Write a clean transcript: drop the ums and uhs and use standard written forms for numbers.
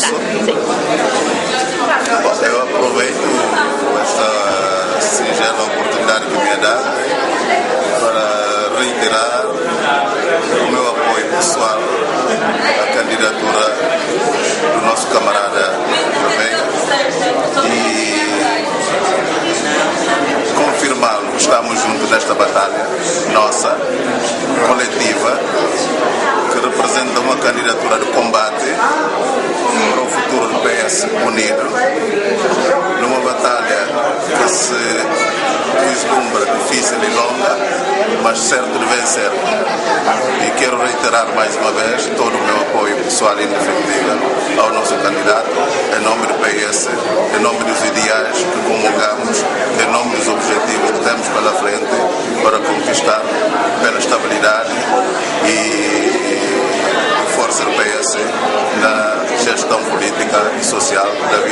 Posso? Sim. Bom, eu aproveito esta singela oportunidade que me é dada para reiterar o meu apoio pessoal à candidatura do nosso camarada Gouveia e confirmá-lo que estamos juntos nesta batalha nossa, coletiva, que representa uma candidatura de combate para o futuro do PS unido, numa batalha que se vislumbra difícil e longa, mas certo de vencer. E quero reiterar mais uma vez todo o meu apoio pessoal e indefectível ao nosso candidato, em nome do PS, em nome dos ideais que comungamos, em nome dos objetivos que temos pela frente para conquistar pela estabilidade e força do PS na gestão política e social da vida.